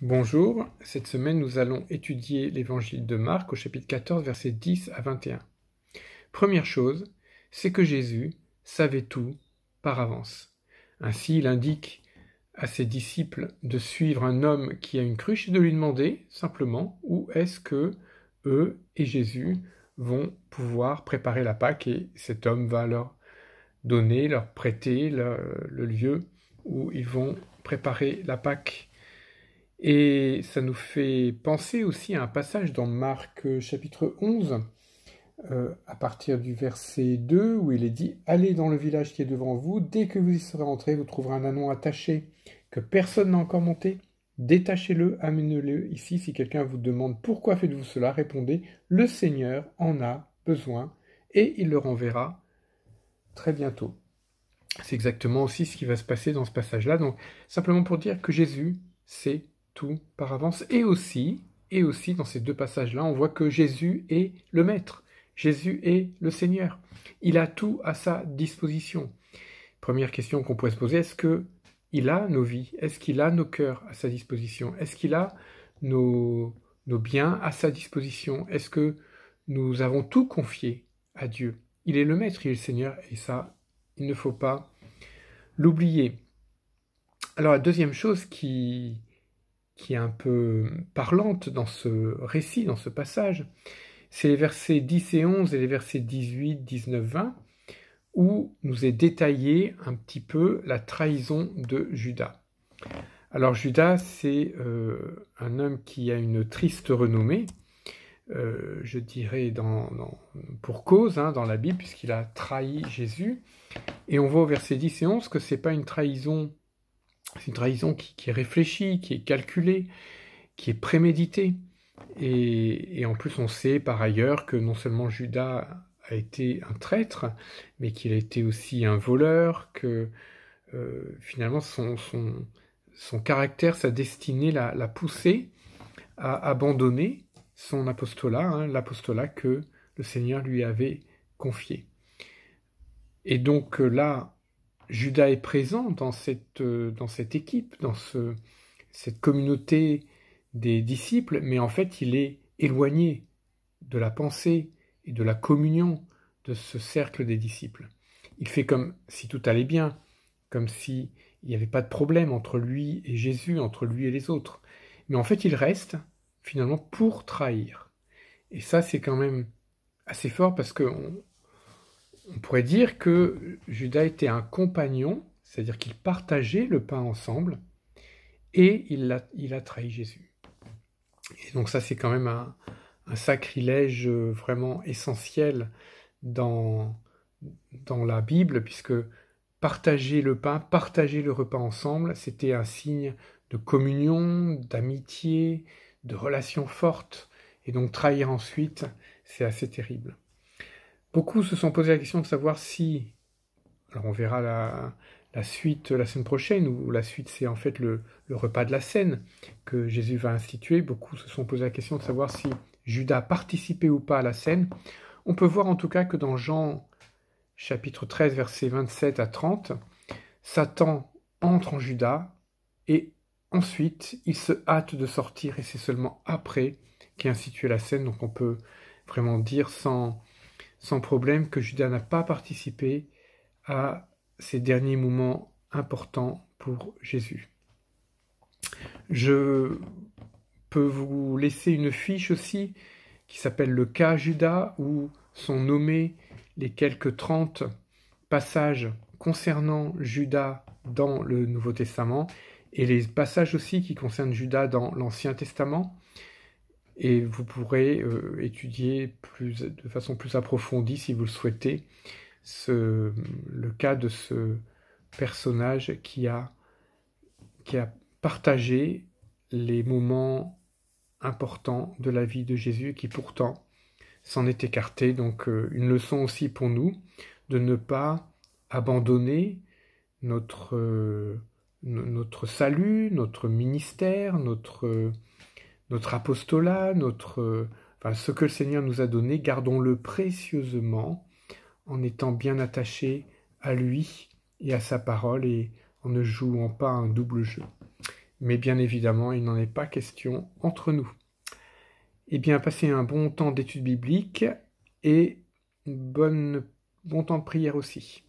Bonjour, cette semaine nous allons étudier l'évangile de Marc au chapitre 14, versets 10 à 21. Première chose, c'est que Jésus savait tout par avance. Ainsi, il indique à ses disciples de suivre un homme qui a une cruche et de lui demander simplement où est-ce que eux et Jésus vont pouvoir préparer la Pâque, et cet homme va leur donner, leur prêter le lieu où ils vont préparer la Pâque. Et ça nous fait penser aussi à un passage dans Marc chapitre 11, à partir du verset 2, où il est dit « Allez dans le village qui est devant vous, dès que vous y serez entrés, vous trouverez un ânon attaché que personne n'a encore monté. Détachez-le, amenez-le ici. Si quelqu'un vous demande « Pourquoi faites-vous cela ?» répondez « Le Seigneur en a besoin et il le renverra très bientôt. » C'est exactement aussi ce qui va se passer dans ce passage-là. Donc, simplement pour dire que Jésus, c'est tout par avance. Et aussi, dans ces deux passages-là, on voit que Jésus est le Maître. Jésus est le Seigneur. Il a tout à sa disposition. Première question qu'on pourrait se poser, est-ce qu'il a nos vies? Est-ce qu'il a nos cœurs à sa disposition? Est-ce qu'il a nos biens à sa disposition? Est-ce que nous avons tout confié à Dieu? Il est le Maître, il est le Seigneur, et ça, il ne faut pas l'oublier. Alors la deuxième chose qui est un peu parlante dans ce récit, dans ce passage, c'est les versets 10 et 11 et les versets 18, 19, 20, où nous est détaillé un petit peu la trahison de Judas. Alors Judas, c'est un homme qui a une triste renommée, je dirais pour cause dans la Bible, puisqu'il a trahi Jésus. Et on voit au verset 10 et 11 que c'est pas une trahison, c'est une trahison qui est réfléchie, qui est calculée, qui est préméditée. Et en plus, on sait par ailleurs que non seulement Judas a été un traître, mais qu'il a été aussi un voleur, que finalement son caractère, sa destinée l'a poussé à abandonner son apostolat, l'apostolat que le Seigneur lui avait confié. Et donc là, Judas est présent dans cette équipe, dans cette communauté des disciples, mais en fait il est éloigné de la pensée et de la communion de ce cercle des disciples. Il fait comme si tout allait bien, comme s'il n'y avait pas de problème entre lui et Jésus, entre lui et les autres. Mais en fait il reste finalement pour trahir. Et ça c'est quand même assez fort parce que on pourrait dire que Judas était un compagnon, c'est-à-dire qu'ils partageaient le pain ensemble, et il a trahi Jésus. Et donc ça, c'est quand même un sacrilège vraiment essentiel dans la Bible, puisque partager le pain, partager le repas ensemble, c'était un signe de communion, d'amitié, de relations fortes, et donc trahir ensuite, c'est assez terrible. Beaucoup se sont posé la question de savoir si, alors on verra la suite la semaine prochaine, où la suite c'est en fait le repas de la Cène que Jésus va instituer. Beaucoup se sont posé la question de savoir si Judas participait ou pas à la Cène. On peut voir en tout cas que dans Jean chapitre 13, versets 27 à 30, Satan entre en Judas et ensuite il se hâte de sortir, et c'est seulement après qu'est instituée la Cène. Donc on peut vraiment dire sans problème que Judas n'a pas participé à ces derniers moments importants pour Jésus. Je peux vous laisser une fiche aussi qui s'appelle le cas Judas, où sont nommés les quelques 30 passages concernant Judas dans le Nouveau Testament et les passages aussi qui concernent Judas dans l'Ancien Testament. Et vous pourrez étudier de façon plus approfondie, si vous le souhaitez, le cas de ce personnage qui a partagé les moments importants de la vie de Jésus et qui pourtant s'en est écarté. Donc une leçon aussi pour nous de ne pas abandonner notre salut, notre ministère, notre apostolat, ce que le Seigneur nous a donné, gardons-le précieusement en étant bien attachés à lui et à sa parole et en ne jouant pas un double jeu. Mais bien évidemment, il n'en est pas question entre nous. Eh bien, passez un bon temps d'étude biblique et bon temps de prière aussi.